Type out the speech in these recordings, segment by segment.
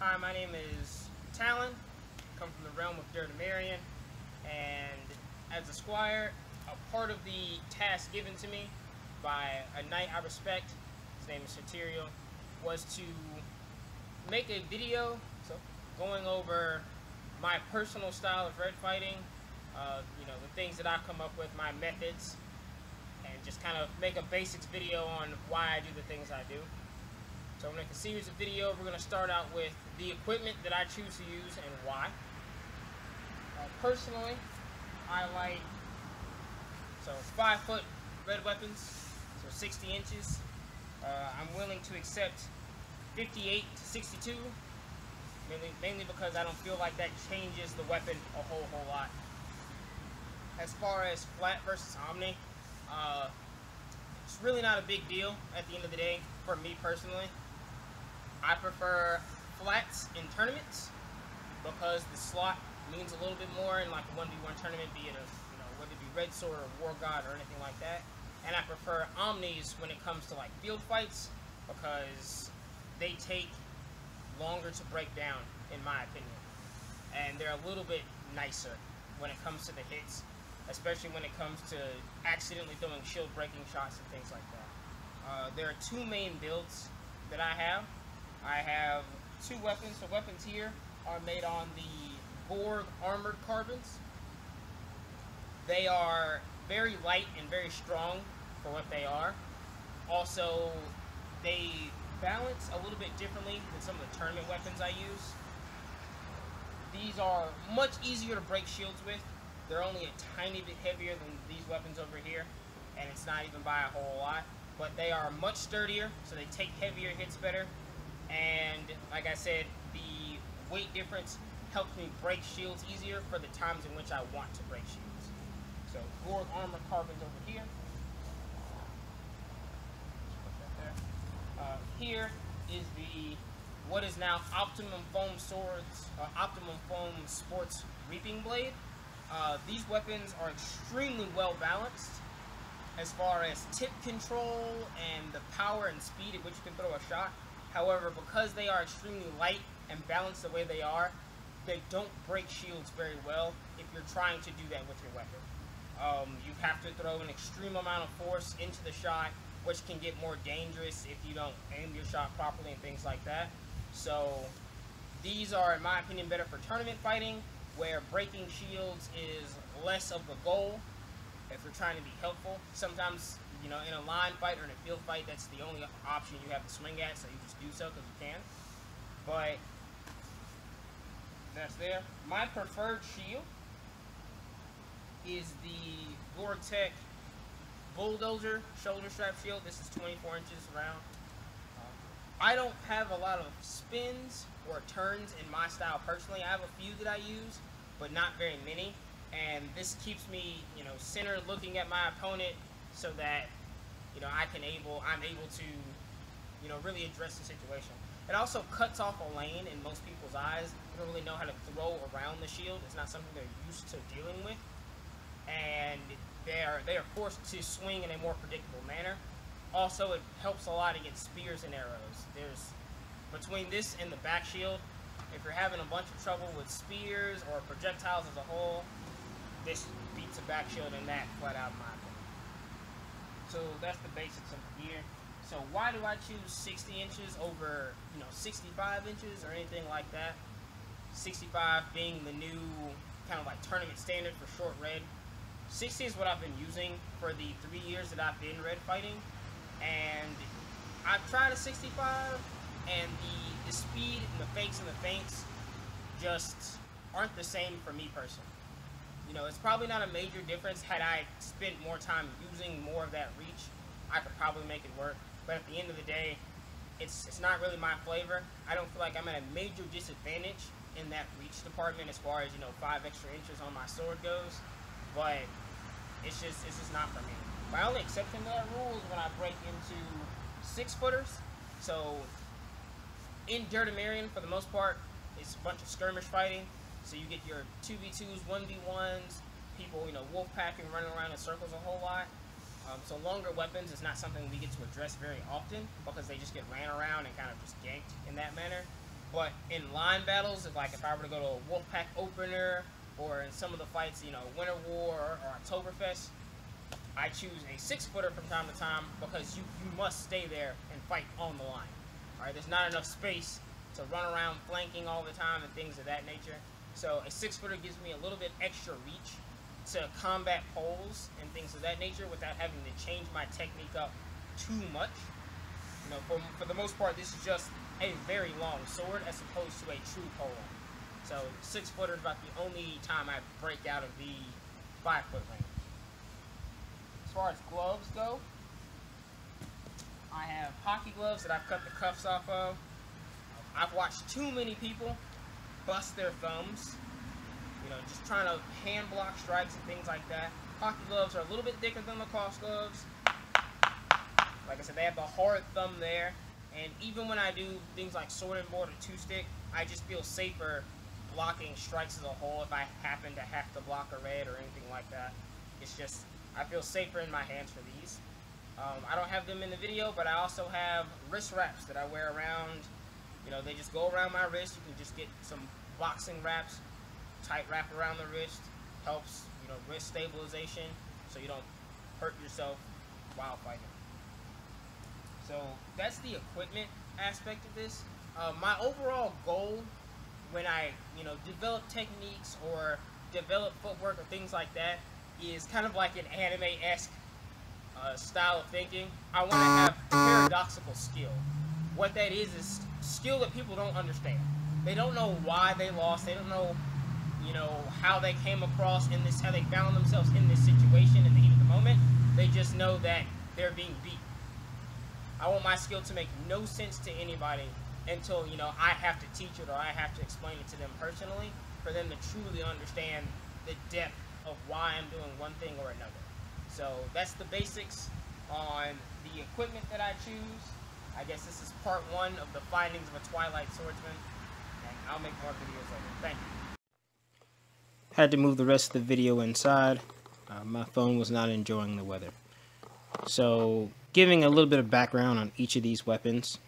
Hi, my name is Talon. I come from the realm of Dirtamarian, and as a squire, a part of the task given to me by a knight I respect, his name is Satirial, was to make a video going over my personal style of red fighting, the things that I come up with, my methods, and just kind of make a basics video on why I do the things I do. So I'm going to make a series of videos. We're going to start out with the equipment that I choose to use and why. Personally, I like 5-foot red weapons, so 60 inches. I'm willing to accept 58 to 62, mainly because I don't feel like that changes the weapon a whole lot. As far as flat versus omni, it's really not a big deal at the end of the day for me personally. I prefer flats in tournaments because the slot means a little bit more in like a 1v1 tournament, be it whether it be Red Sword or War God or anything like that. And I prefer omnis when it comes to like field fights because they take longer to break down, in my opinion. And they're a little bit nicer when it comes to the hits, especially when it comes to accidentally throwing shield breaking shots and things like that. There are two main builds that I have. I have two weapons. The weapons here are made on the Borg armored carbons. They are very light and very strong for what they are. Also, they balance a little bit differently than some of the tournament weapons I use. These are much easier to break shields with. They're only a tiny bit heavier than these weapons over here, and it's not even by a whole lot. But they are much sturdier, so they take heavier hits better. And like I said, the weight difference helps me break shields easier for the times in which I want to break shields. So Borg armor carbons over here. Here is what is now Optimum Foam Swords, Optimum Foam Sports Reaping Blade. These weapons are extremely well balanced as far as tip control and the power and speed at which you can throw a shot. However, because they are extremely light and balanced the way they are, they don't break shields very well if you're trying to do that with your weapon. You have to throw an extreme amount of force into the shot, which can get more dangerous if you don't aim your shot properly and things like that. So these are, in my opinion, better for tournament fighting, where breaking shields is less of the goal if you're trying to be helpful. Sometimes, in a line fight or in a field fight, that's the only option you have to swing at, so you just do so because you can. But that's there. My preferred shield is the Vortec Bulldozer shoulder strap shield. This is 24 inches around. I don't have a lot of spins or turns in my style personally. I have a few that I use, but not very many. And this keeps me, centered looking at my opponent so that, I'm able to, really address the situation. It also cuts off a lane in most people's eyes. They don't really know how to throw around the shield. It's not something they're used to dealing with. And they are forced to swing in a more predictable manner. Also, it helps a lot against spears and arrows. Between this and the back shield, if you're having a bunch of trouble with spears or projectiles as a whole, this beats a back shield in that flat out, in my opinion. So that's the basics of the gear. So why do I choose 60 inches over, 65 inches or anything like that? 65 being the new kind of like tournament standard for short red. 60 is what I've been using for the 3 years that I've been red fighting. And I've tried a 65, and the speed and the fakes and the feints just aren't the same for me personally. It's probably not a major difference. Had I spent more time using more of that reach, I could probably make it work. But at the end of the day, it's not really my flavor. I don't feel like I'm at a major disadvantage in that reach department as far as, 5 extra inches on my sword goes. But it's just not for me. My only exception to that rule is when I break into 6-footers. So in Dirtamarian, for the most part, it's a bunch of skirmish fighting. So you get your 2v2s, 1v1s, people, wolf packing, running around in circles a whole lot. So longer weapons is not something we get to address very often because they just get ran around and kind of just ganked in that manner. But in line battles, if I were to go to a Wolfpack opener, or in some of the fights, Winter War or Oktoberfest, I choose a 6-footer from time to time because you must stay there and fight on the line. All right, there's not enough space to run around flanking all the time and things of that nature. So a 6-footer gives me a little bit extra reach to combat poles and things of that nature without having to change my technique up too much. For the most part, this is just a very long sword as opposed to a true pole. So 6-footer is about the only time I break out of the 5-foot range. As far as gloves go, I have hockey gloves that I've cut the cuffs off of. I've watched too many people bust their thumbs, just trying to hand block strikes and things like that. Hockey gloves are a little bit thicker than lacrosse gloves. Like I said, they have the hard thumb there, and even when I do things like sword and board or 2-stick, I just feel safer blocking strikes as a whole if I happen to have to block a red or anything like that. It's just, I feel safer in my hands for these. I don't have them in the video, but I also have wrist wraps that I wear around. They just go around my wrist. You can just get some boxing wraps, tight wrap around the wrist. Helps, wrist stabilization, so you don't hurt yourself while fighting. So that's the equipment aspect of this. My overall goal when I, develop techniques or develop footwork or things like that is kind of like an anime-esque style of thinking. I want to have paradoxical skill. What that is skill that people don't understand. They don't know why they lost. They don't know, how they came across in this, how they found themselves in this situation in the heat of the moment. They just know that they're being beat. I want my skill to make no sense to anybody until, I have to teach it or I have to explain it to them personally for them to truly understand the depth of why I'm doing one thing or another. So that's the basics on the equipment that I choose. I guess this is part 1 of the findings of a Twilight Swordsman, and I'll make more videos later. Thank you. Had to move the rest of the video inside. My phone was not enjoying the weather. So, giving a little bit of background on each of these weapons.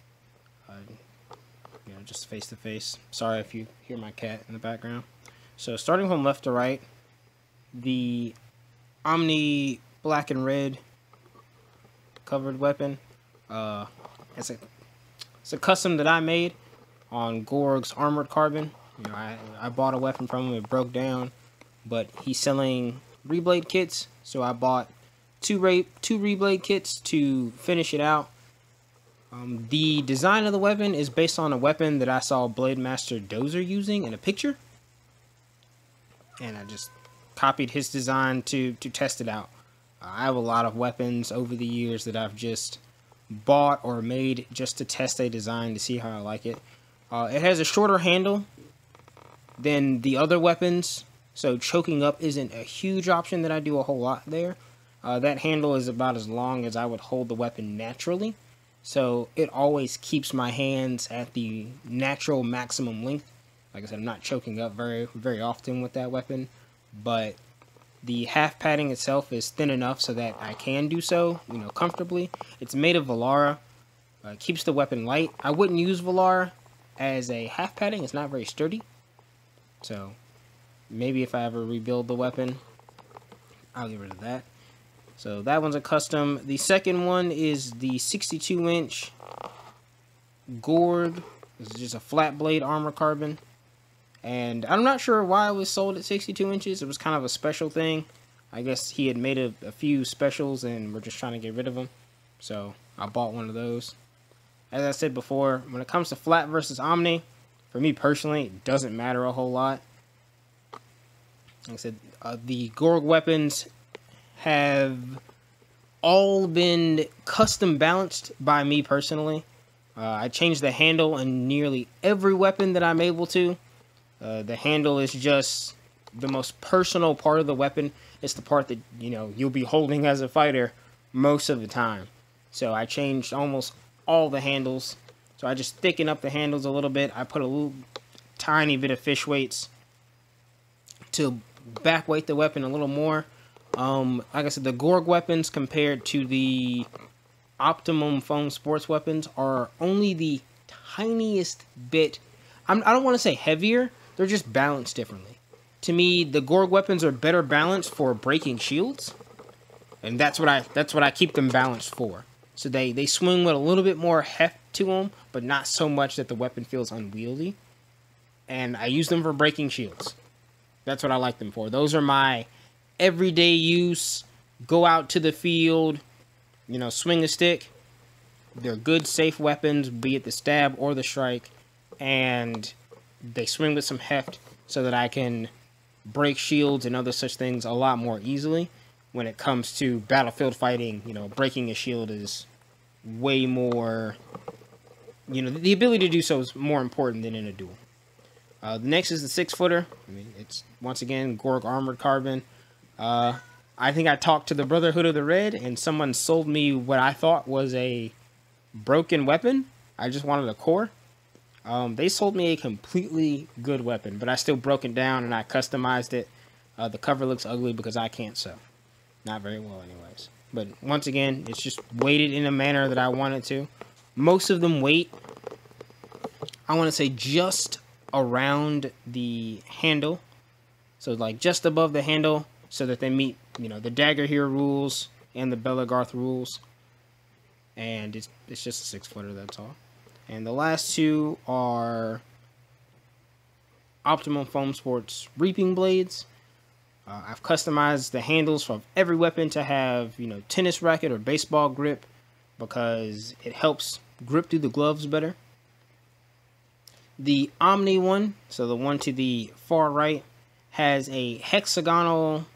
Just face to face. Sorry if you hear my cat in the background. So, starting from left to right, the Omni black and red covered weapon. It's a custom that I made on Gorg's Armored Carbon. I bought a weapon from him. It broke down, but he's selling reblade kits, so I bought two reblade kits to finish it out. The design of the weapon is based on a weapon that I saw Blade Master Dozer using in a picture, and I just copied his design to test it out. I have a lot of weapons over the years that I've just bought or made just to test a design to see how I like it. It has a shorter handle than the other weapons, so choking up isn't a huge option that I do a whole lot there. That handle is about as long as I would hold the weapon naturally, so it always keeps my hands at the natural maximum length. Like I said, I'm not choking up very, very often with that weapon, but the half padding itself is thin enough so that I can do so, comfortably. It's made of Velara. Keeps the weapon light. I wouldn't use Velara as a half padding. It's not very sturdy. So, maybe if I ever rebuild the weapon, I'll get rid of that. So, that one's a custom. The second one is the 62-inch Gorg. This is just a flat blade armor carbon. And I'm not sure why it was sold at 62 inches. It was kind of a special thing. I guess he had made a few specials and we're just trying to get rid of them. So I bought one of those. As I said before, when it comes to flat versus Omni, for me personally, it doesn't matter a whole lot. Like I said, the Gorg weapons have all been custom balanced by me personally. I changed the handle on nearly every weapon that I'm able to. The handle is just the most personal part of the weapon. It's the part that, you'll be holding as a fighter most of the time. So I changed almost all the handles. So I just thickened up the handles a little bit. I put a little tiny bit of fish weights to back weight the weapon a little more. Like I said, the Gorg weapons compared to the Optimum foam sports weapons are only the tiniest bit I don't want to say heavier. They're just balanced differently. To me, the Gorg weapons are better balanced for breaking shields, and that's what I keep them balanced for. So they swing with a little bit more heft to them, but not so much that the weapon feels unwieldy. And I use them for breaking shields. That's what I like them for. Those are my everyday use. Go out to the field, you know, swing a stick. They're good, safe weapons, be it the stab or the strike, and they swing with some heft so that I can break shields and other such things a lot more easily. When it comes to battlefield fighting, you know, breaking a shield is way more, you know, the ability to do so is more important than in a duel. The next is the 6-footer. I mean, it's, once again, Gorg Armored Carbon. I think I talked to the Brotherhood of the Red, and someone sold me what I thought was a broken weapon. I just wanted a core. They sold me a completely good weapon, but I still broke it down and I customized it. The cover looks ugly because I can't sew. Not very well anyways. But once again, it's just weighted in a manner that I want it to. Most of them weight, I want to say, just around the handle. So like just above the handle, so that they meet, you know, the Dagger here rules and the Belagarth rules. And it's just a 6-footer, that's all. And the last two are Optimum Foam Sports Reaping Blades. I've customized the handles for every weapon to have, you know, tennis racket or baseball grip, because it helps grip through the gloves better. The Omni one, so the one to the far right, has a hexagonal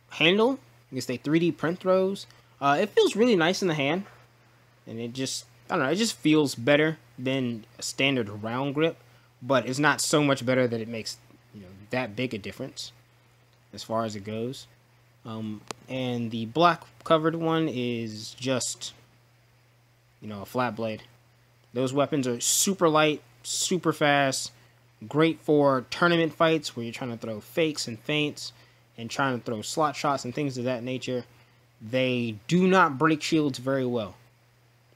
handle. I guess they 3D print throws. It feels really nice in the hand, and it just, I don't know, it just feels better than a standard round grip, but it's not so much better that it makes, you know, that big a difference as far as it goes. And the black covered one is just, you know, a flat blade. Those weapons are super light, super fast, great for tournament fights where you're trying to throw fakes and feints and trying to throw slot shots and things of that nature. They do not break shields very well.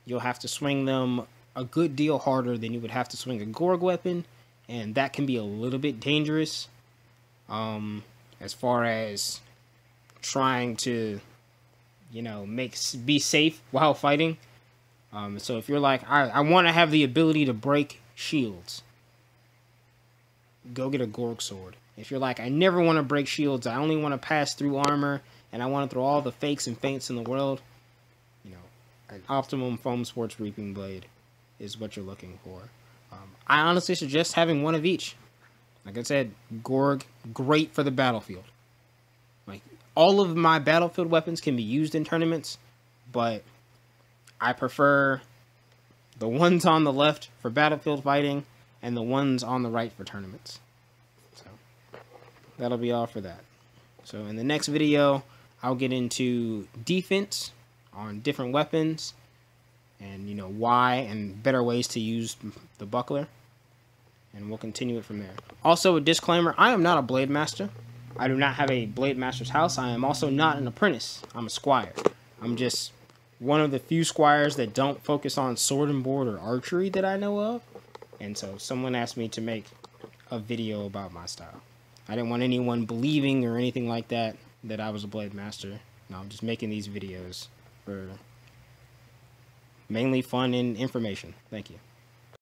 You'll have to swing them a good deal harder than you would have to swing a Gorg weapon, and that can be a little bit dangerous as far as trying to, you know, be safe while fighting. So if you're like, I want to have the ability to break shields, go get a Gorg sword. If you're like, I never want to break shields, I only want to pass through armor, and I want to throw all the fakes and feints in the world, you know, an Optimum Foam Sports Reaping Blade is what you're looking for. I honestly suggest having one of each. Like I said, Gorg, great for the battlefield. Like, all of my battlefield weapons can be used in tournaments, but I prefer the ones on the left for battlefield fighting and the ones on the right for tournaments. So that'll be all for that. So in the next video, I'll get into defense on different weapons and, you know, why and better ways to use the buckler. And we'll continue it from there. Also, a disclaimer, I am not a blade master. I do not have a blade master's house. I am also not an apprentice. I'm a squire. I'm just one of the few squires that don't focus on sword and board or archery that I know of. And so someone asked me to make a video about my style. I didn't want anyone believing or anything like that that I was a blade master. No, I'm just making these videos for mainly fun and information. Thank you.